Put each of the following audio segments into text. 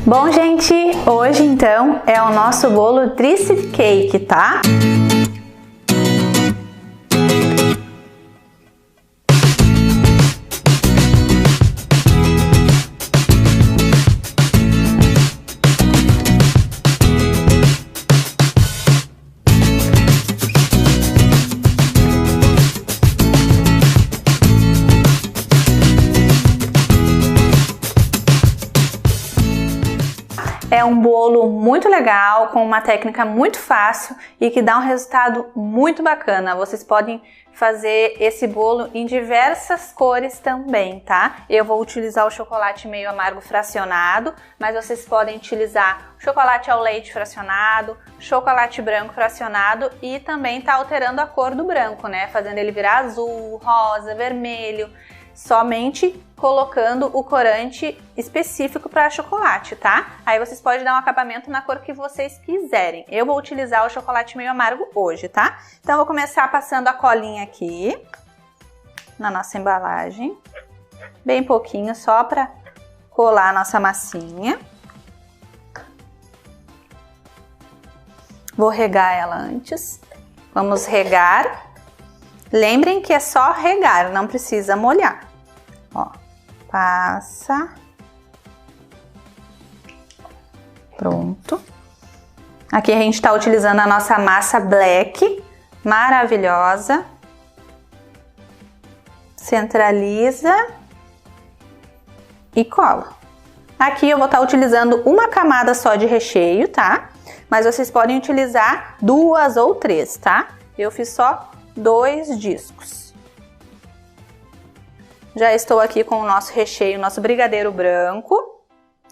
Bom, gente, hoje então é o nosso bolo Tricity Cake, tá? É um bolo muito legal, com uma técnica muito fácil e que dá um resultado muito bacana. Vocês podem fazer esse bolo em diversas cores também, tá? Eu vou utilizar o chocolate meio amargo fracionado, mas vocês podem utilizar chocolate ao leite fracionado, chocolate branco fracionado e também tá alterando a cor do branco, né? Fazendo ele virar azul, rosa, vermelho. Somente colocando o corante específico para chocolate, tá? Aí vocês podem dar um acabamento na cor que vocês quiserem. Eu vou utilizar o chocolate meio amargo hoje, tá? Então eu vou começar passando a colinha aqui na nossa embalagem, bem pouquinho, só para colar a nossa massinha. Vou regar ela antes. Vamos regar. Lembrem que é só regar, não precisa molhar. Ó, passa. Pronto. Aqui a gente está utilizando a nossa massa black, maravilhosa. Centraliza e cola. Aqui eu vou estar utilizando uma camada só de recheio, tá? Mas vocês podem utilizar 2 ou 3, tá? Eu fiz só 2 discos. Já estou aqui com o nosso recheio, nosso brigadeiro branco,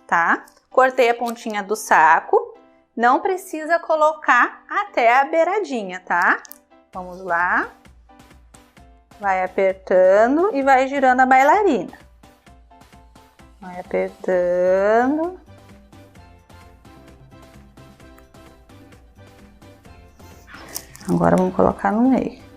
tá? Cortei a pontinha do saco. Não precisa colocar até a beiradinha, tá? Vamos lá. Vai apertando e vai girando a bailarina. Vai apertando. Agora vamos colocar no meio.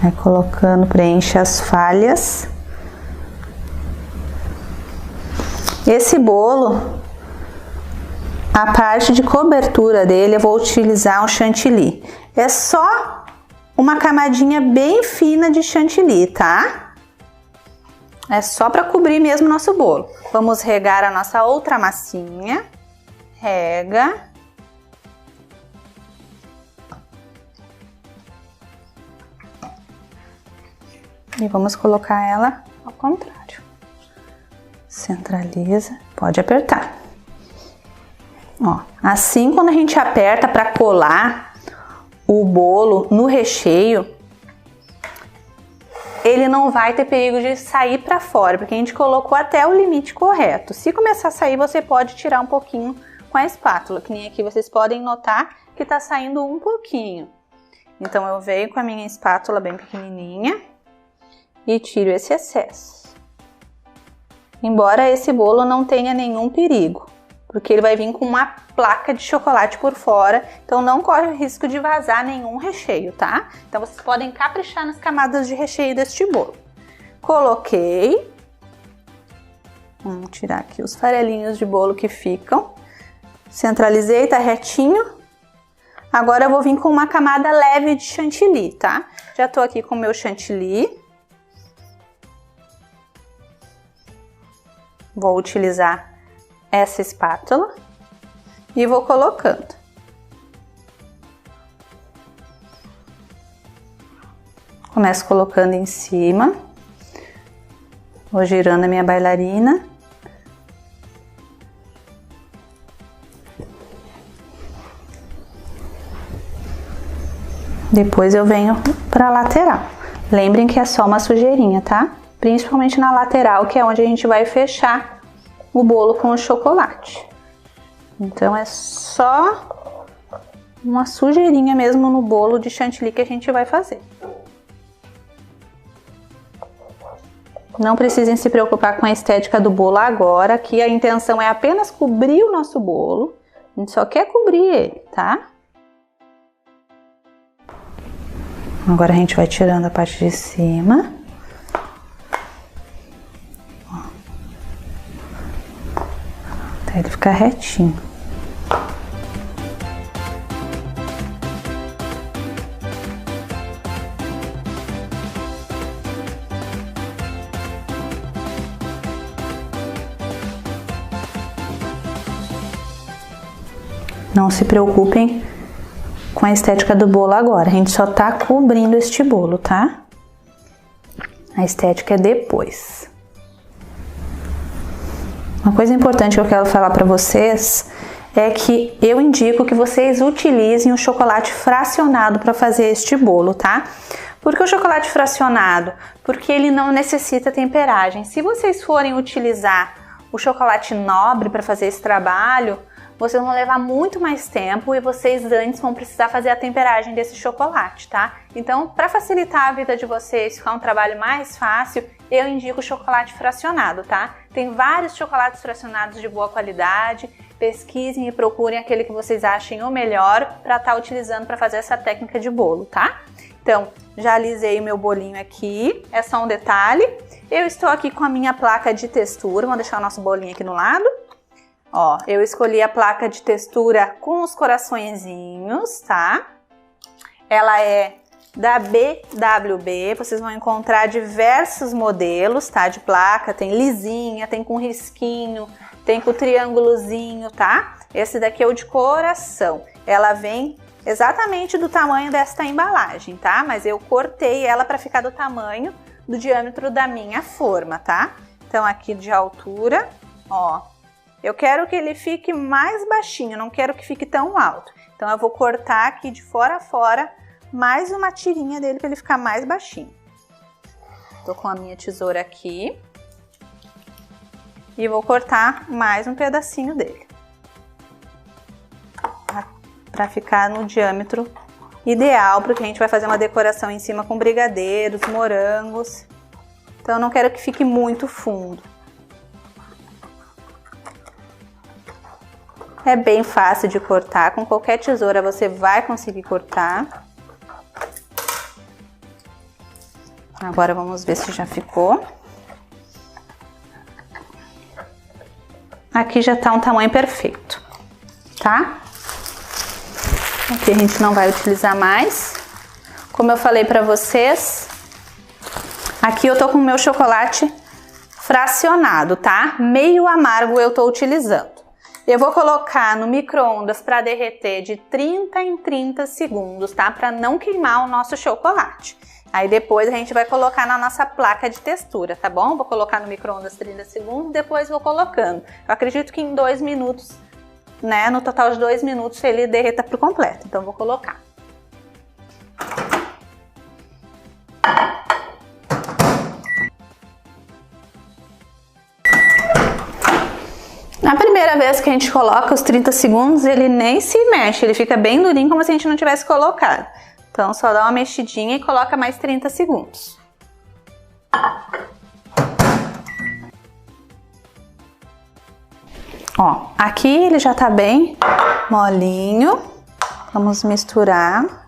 Vai colocando, preenche as falhas. Esse bolo, a parte de cobertura dele, eu vou utilizar um chantilly. É só uma camadinha bem fina de chantilly, tá? É só para cobrir mesmo o nosso bolo. Vamos regar a nossa outra massinha. Rega. E vamos colocar ela ao contrário. Centraliza, pode apertar. Ó, assim quando a gente aperta para colar o bolo no recheio, ele não vai ter perigo de sair para fora, porque a gente colocou até o limite correto. Se começar a sair, você pode tirar um pouquinho com a espátula, que nem aqui vocês podem notar que tá saindo um pouquinho. Então eu venho com a minha espátula bem pequenininha e tiro esse excesso. Embora esse bolo não tenha nenhum perigo, porque ele vai vir com uma placa de chocolate por fora, então não corre o risco de vazar nenhum recheio, tá? Então vocês podem caprichar nas camadas de recheio deste bolo. Coloquei. Vamos tirar aqui os farelinhos de bolo que ficam. Centralizei, tá retinho. Agora eu vou vir com uma camada leve de chantilly, tá? Já tô aqui com o meu chantilly. Vou utilizar essa espátula e vou colocando. Começo colocando em cima. Vou girando a minha bailarina. Depois eu venho para a lateral. Lembrem que é só uma sujeirinha, tá? Principalmente na lateral, que é onde a gente vai fechar o bolo com o chocolate. Então é só uma sujeirinha mesmo no bolo de chantilly que a gente vai fazer. Não precisem se preocupar com a estética do bolo agora, que a intenção é apenas cobrir o nosso bolo. A gente só quer cobrir ele, tá? Agora a gente vai tirando a parte de cima. Até ele ficar retinho. Não se preocupem com a estética do bolo agora, a gente só tá cobrindo este bolo, tá? A estética é depois. Uma coisa importante que eu quero falar para vocês é que eu indico que vocês utilizem o chocolate fracionado para fazer este bolo, tá? Por que o chocolate fracionado? Porque ele não necessita temperagem. Se vocês forem utilizar o chocolate nobre para fazer esse trabalho, vocês vão levar muito mais tempo e vocês antes vão precisar fazer a temperagem desse chocolate, tá? Então, para facilitar a vida de vocês, ficar um trabalho mais fácil, eu indico o chocolate fracionado, tá? Tem vários chocolates fracionados de boa qualidade, pesquisem e procurem aquele que vocês achem o melhor para estar utilizando para fazer essa técnica de bolo, tá? Então, já alisei o meu bolinho aqui, é só um detalhe. Eu estou aqui com a minha placa de textura, vamos deixar o nosso bolinho aqui no lado. Ó, eu escolhi a placa de textura com os coraçõezinhos, tá? Ela é da BWB, vocês vão encontrar diversos modelos, tá? De placa, tem lisinha, tem com risquinho, tem com triângulozinho, tá? Esse daqui é o de coração. Ela vem exatamente do tamanho desta embalagem, tá? Mas eu cortei ela para ficar do tamanho do diâmetro da minha forma, tá? Então aqui de altura, ó. Eu quero que ele fique mais baixinho, não quero que fique tão alto. Então eu vou cortar aqui de fora a fora mais uma tirinha dele para ele ficar mais baixinho. Tô com a minha tesoura aqui e vou cortar mais um pedacinho dele para ficar no diâmetro ideal, porque a gente vai fazer uma decoração em cima com brigadeiros, morangos. Então eu não quero que fique muito fundo. É bem fácil de cortar, com qualquer tesoura você vai conseguir cortar. Agora vamos ver se já ficou. Aqui já tá um tamanho perfeito, tá? Aqui a gente não vai utilizar mais. Como eu falei pra vocês, aqui eu tô com o meu chocolate fracionado, tá? Meio amargo eu tô utilizando. Eu vou colocar no micro-ondas para derreter de 30 em 30 segundos, tá? Para não queimar o nosso chocolate. Aí depois a gente vai colocar na nossa placa de textura, tá bom? Vou colocar no micro-ondas 30 segundos, depois vou colocando. Eu acredito que em 2 minutos, né? No total de 2 minutos ele derreta por completo. Então vou colocar. Na primeira vez que a gente coloca os 30 segundos, ele nem se mexe, ele fica bem durinho como se a gente não tivesse colocado. Então só dá uma mexidinha e coloca mais 30 segundos. Ó, aqui ele já tá bem molinho. Vamos misturar.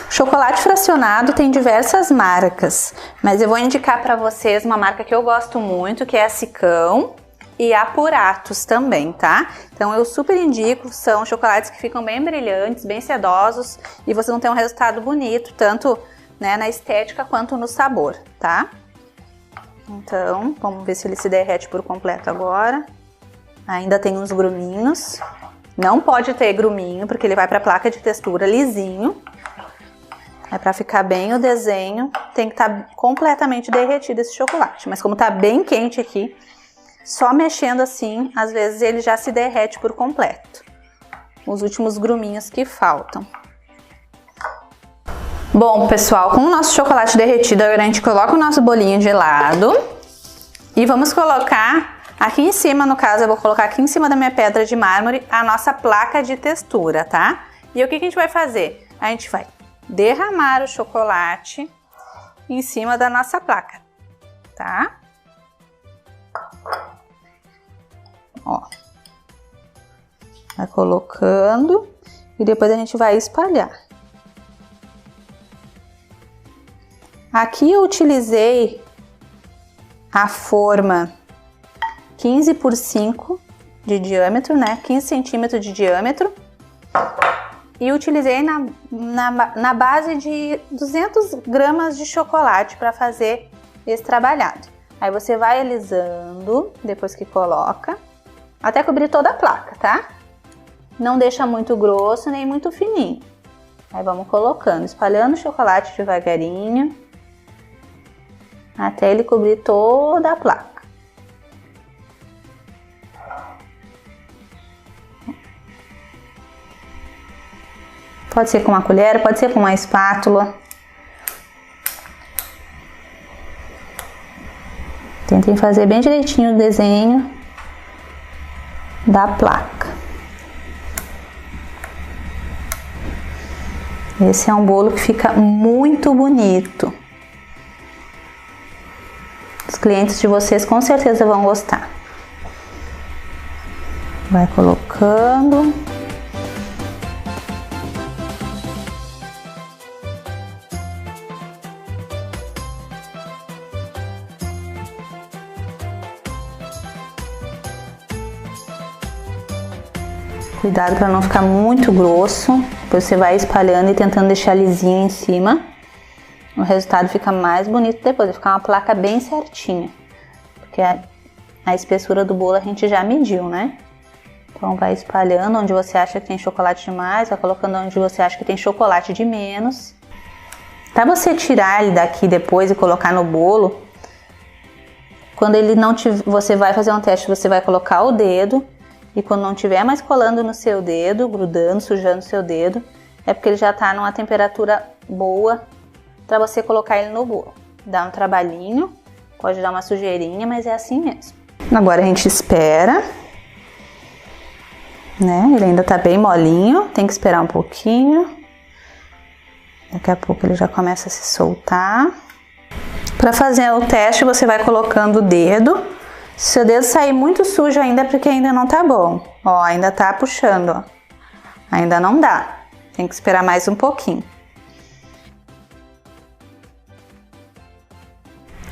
Chocolate fracionado tem diversas marcas, mas eu vou indicar para vocês uma marca que eu gosto muito, que é a Sicão e a Puratos também, tá? Então eu super indico, são chocolates que ficam bem brilhantes, bem sedosos e vocês vão ter um resultado bonito, tanto, né, na estética quanto no sabor, tá? Então, vamos ver se ele se derrete por completo agora. Ainda tem uns gruminhos. Não pode ter gruminho, porque ele vai para a placa de textura lisinho. É para ficar bem o desenho, tem que estar completamente derretido esse chocolate. Mas como tá bem quente aqui, só mexendo assim, às vezes ele já se derrete por completo. Os últimos gruminhos que faltam. Bom, pessoal, com o nosso chocolate derretido, agora a gente coloca o nosso bolinho de lado. E vamos colocar aqui em cima, no caso, eu vou colocar aqui em cima da minha pedra de mármore a nossa placa de textura, tá? E o que a gente vai fazer? A gente vai derramar o chocolate em cima da nossa placa, tá? Ó, vai colocando e depois a gente vai espalhar. Aqui eu utilizei a forma 15 por 5 de diâmetro, né? 15 centímetros de diâmetro. E utilizei na base de 200 gramas de chocolate para fazer esse trabalhado. Aí você vai alisando depois que coloca, até cobrir toda a placa, tá? Não deixa muito grosso nem muito fininho. Aí vamos colocando, espalhando o chocolate devagarinho, até ele cobrir toda a placa. Pode ser com uma colher, pode ser com uma espátula. Tentem fazer bem direitinho o desenho da placa. Esse é um bolo que fica muito bonito. Os clientes de vocês com certeza vão gostar. Vai colocando. Cuidado para não ficar muito grosso, depois você vai espalhando e tentando deixar lisinho em cima. O resultado fica mais bonito depois, vai ficar uma placa bem certinha. Porque a espessura do bolo a gente já mediu, né? Então vai espalhando onde você acha que tem chocolate demais, vai colocando onde você acha que tem chocolate de menos. Para você tirar ele daqui depois e colocar no bolo, quando ele não tiver, você vai fazer um teste, você vai colocar o dedo. E quando não tiver mais colando no seu dedo, grudando, sujando o seu dedo, é porque ele já está numa temperatura boa para você colocar ele no bolo. Dá um trabalhinho, pode dar uma sujeirinha, mas é assim mesmo. Agora a gente espera, né? Ele ainda tá bem molinho, tem que esperar um pouquinho. Daqui a pouco ele já começa a se soltar. Para fazer o teste, você vai colocando o dedo. Se seu dedo sair muito sujo ainda é porque ainda não tá bom. Ó, ainda tá puxando, ó. Ainda não dá. Tem que esperar mais um pouquinho.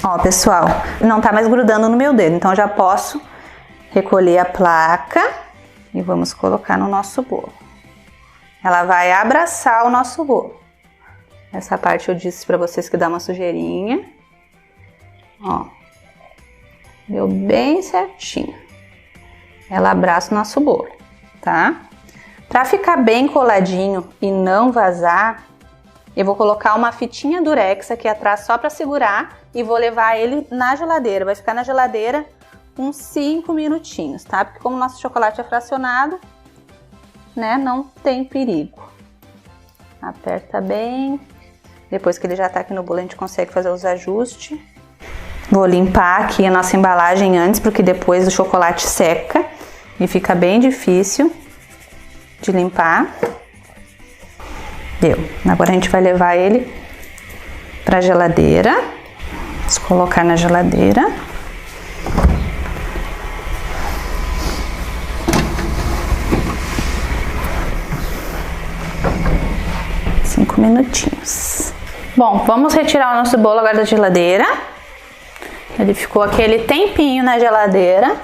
Ó, pessoal, não tá mais grudando no meu dedo, então já posso recolher a placa e vamos colocar no nosso bolo. Ela vai abraçar o nosso bolo. Essa parte eu disse pra vocês que dá uma sujeirinha. Ó. Deu bem certinho. Ela abraça o nosso bolo, tá? Pra ficar bem coladinho e não vazar, eu vou colocar uma fitinha durex aqui atrás só pra segurar e vou levar ele na geladeira. Vai ficar na geladeira uns 5 minutinhos, tá? Porque como o nosso chocolate é fracionado, né, não tem perigo. Aperta bem. Depois que ele já tá aqui no bolo, a gente consegue fazer os ajustes. Vou limpar aqui a nossa embalagem antes, porque depois o chocolate seca e fica bem difícil de limpar. Deu. Agora a gente vai levar ele pra geladeira. Vamos colocar na geladeira. Cinco minutinhos. Bom, vamos retirar o nosso bolo agora da geladeira. Ele ficou aquele tempinho na geladeira.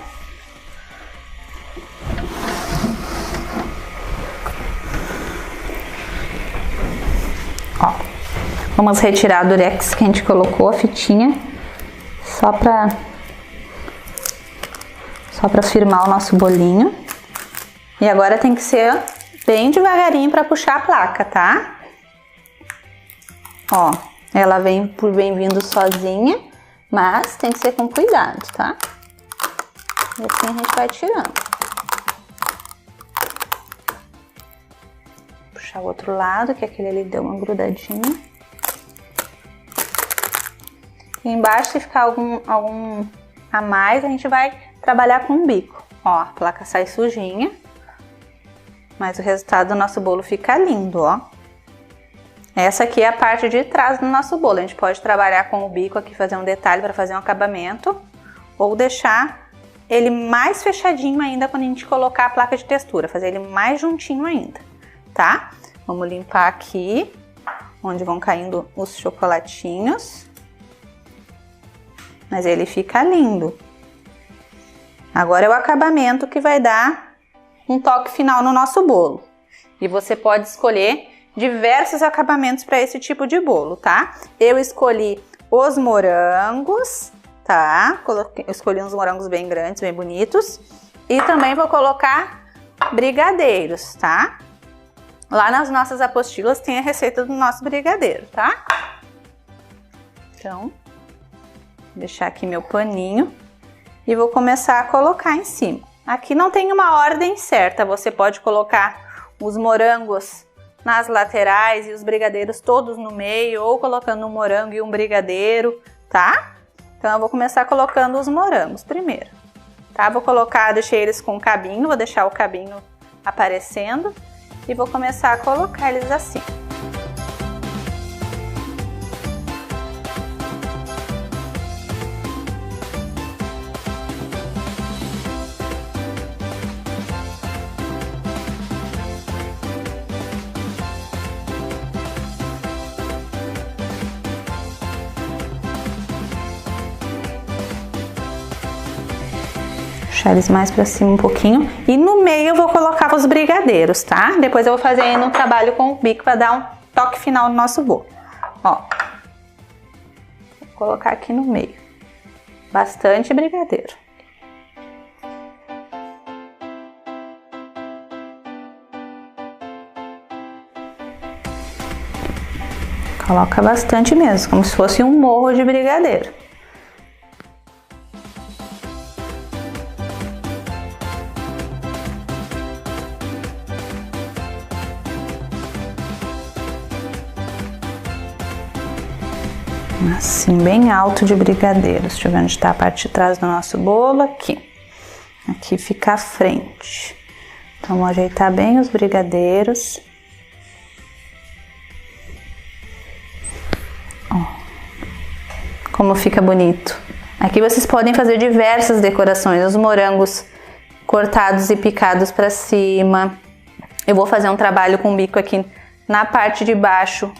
Ó, vamos retirar a durex que a gente colocou, a fitinha, só pra firmar o nosso bolinho. E agora tem que ser bem devagarinho para puxar a placa, tá? Ó, ela vem vindo sozinha. Mas tem que ser com cuidado, tá? E assim a gente vai tirando. Puxar o outro lado, que aquele ali deu uma grudadinha. E embaixo, se ficar algum a mais, a gente vai trabalhar com o bico. Ó, a placa sai sujinha. Mas o resultado do nosso bolo fica lindo, ó. Essa aqui é a parte de trás do nosso bolo. A gente pode trabalhar com o bico aqui, fazer um detalhe para fazer um acabamento. Ou deixar ele mais fechadinho ainda quando a gente colocar a placa de textura. Fazer ele mais juntinho ainda. tá? Vamos limpar aqui, onde vão caindo os chocolatinhos. Mas ele fica lindo. Agora é o acabamento que vai dar um toque final no nosso bolo. E você pode escolher diversos acabamentos para esse tipo de bolo, tá? Eu escolhi os morangos, tá? Escolhi uns morangos bem grandes, bem bonitos. E também vou colocar brigadeiros, tá? Lá nas nossas apostilas tem a receita do nosso brigadeiro, tá? Então, vou deixar aqui meu paninho e vou começar a colocar em cima. Aqui não tem uma ordem certa, você pode colocar os morangos nas laterais e os brigadeiros todos no meio, ou colocando um morango e um brigadeiro, tá? Então eu vou começar colocando os morangos primeiro, tá? Vou colocar, deixei eles com o cabinho, vou deixar o cabinho aparecendo e vou começar a colocar eles assim. Puxar eles mais pra cima um pouquinho. E no meio eu vou colocar os brigadeiros, tá? Depois eu vou fazer aí um trabalho com o bico para dar um toque final no nosso bolo. Ó. Vou colocar aqui no meio. Bastante brigadeiro. Coloca bastante mesmo, como se fosse um morro de brigadeiro. Assim, bem alto de brigadeiros. Deixa eu ver onde está a parte de trás do nosso bolo. Aqui. Aqui fica a frente. Então, vou ajeitar bem os brigadeiros. Ó. Como fica bonito. Aqui vocês podem fazer diversas decorações. Os morangos cortados e picados para cima. Eu vou fazer um trabalho com bico aqui na parte de baixo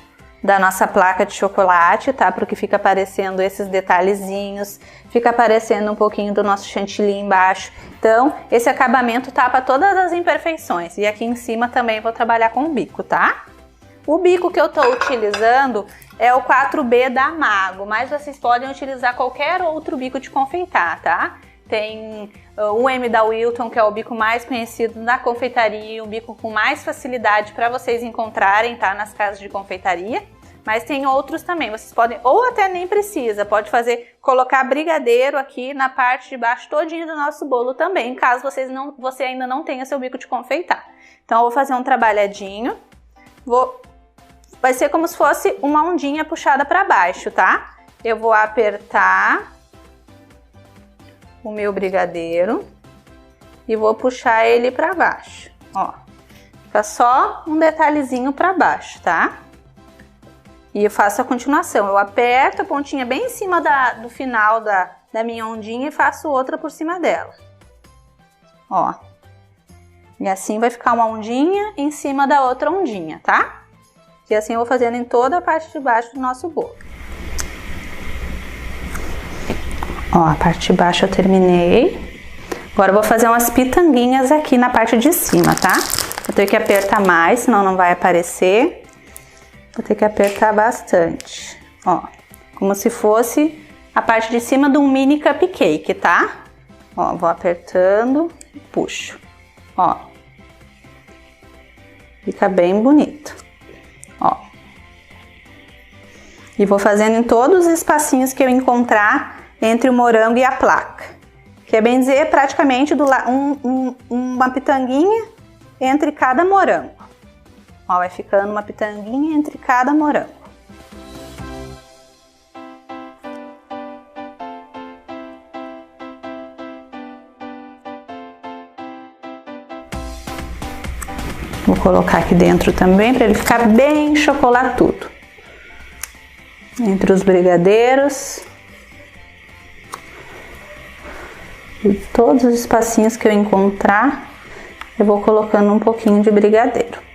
da nossa placa de chocolate, tá? Porque fica aparecendo esses detalhezinhos, fica aparecendo um pouquinho do nosso chantilly embaixo. Então, esse acabamento tapa todas as imperfeições. E aqui em cima também vou trabalhar com o bico, tá? O bico que eu tô utilizando é o 4B da Mago, mas vocês podem utilizar qualquer outro bico de confeitar, tá? Tem o M da Wilton, que é o bico mais conhecido na confeitaria, um bico com mais facilidade para vocês encontrarem, tá? Nas casas de confeitaria. Mas tem outros também, vocês podem, ou até nem precisa, pode fazer, colocar brigadeiro aqui na parte de baixo todinho do nosso bolo também, caso você ainda não tenha seu bico de confeitar. Então eu vou fazer um trabalhadinho, vai ser como se fosse uma ondinha puxada para baixo, tá? Eu vou apertar o meu brigadeiro e vou puxar ele para baixo, ó. Fica só um detalhezinho para baixo, tá? E eu faço a continuação, eu aperto a pontinha bem em cima do final da minha ondinha e faço outra por cima dela. Ó. E assim vai ficar uma ondinha em cima da outra ondinha, tá? E assim eu vou fazendo em toda a parte de baixo do nosso bolo. Ó, a parte de baixo eu terminei. Agora eu vou fazer umas pitanguinhas aqui na parte de cima, tá? Eu tenho que apertar mais, senão não vai aparecer. Vou ter que apertar bastante, ó, como se fosse a parte de cima de um mini cupcake, tá? Ó, vou apertando e puxo, ó. Fica bem bonito, ó. E vou fazendo em todos os espacinhos que eu encontrar entre o morango e a placa. Quer bem dizer, praticamente uma pitanguinha entre cada morango. Ó, vai ficando uma pitanguinha entre cada morango. Vou colocar aqui dentro também para ele ficar bem chocolatudo. Entre os brigadeiros. E todos os espacinhos que eu encontrar, eu vou colocando um pouquinho de brigadeiro.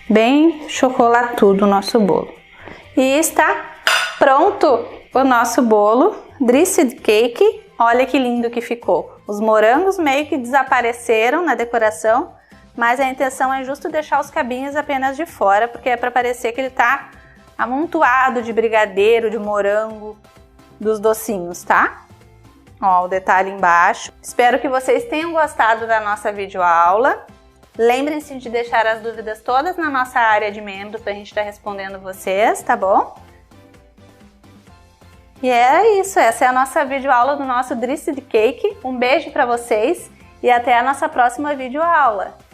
bem chocolatudo o nosso bolo. E está pronto o nosso bolo Dressed Cake. Olha que lindo que ficou. Os morangos meio que desapareceram na decoração, mas a intenção é justo deixar os cabinhos apenas de fora, porque é para parecer que ele tá amontoado de brigadeiro, de morango, dos docinhos, tá? Ó, o detalhe embaixo. Espero que vocês tenham gostado da nossa videoaula. Lembrem-se de deixar as dúvidas todas na nossa área de membros para a gente estar respondendo vocês, tá bom? E é isso, essa é a nossa videoaula do nosso Dressed Cake. Um beijo para vocês e até a nossa próxima videoaula.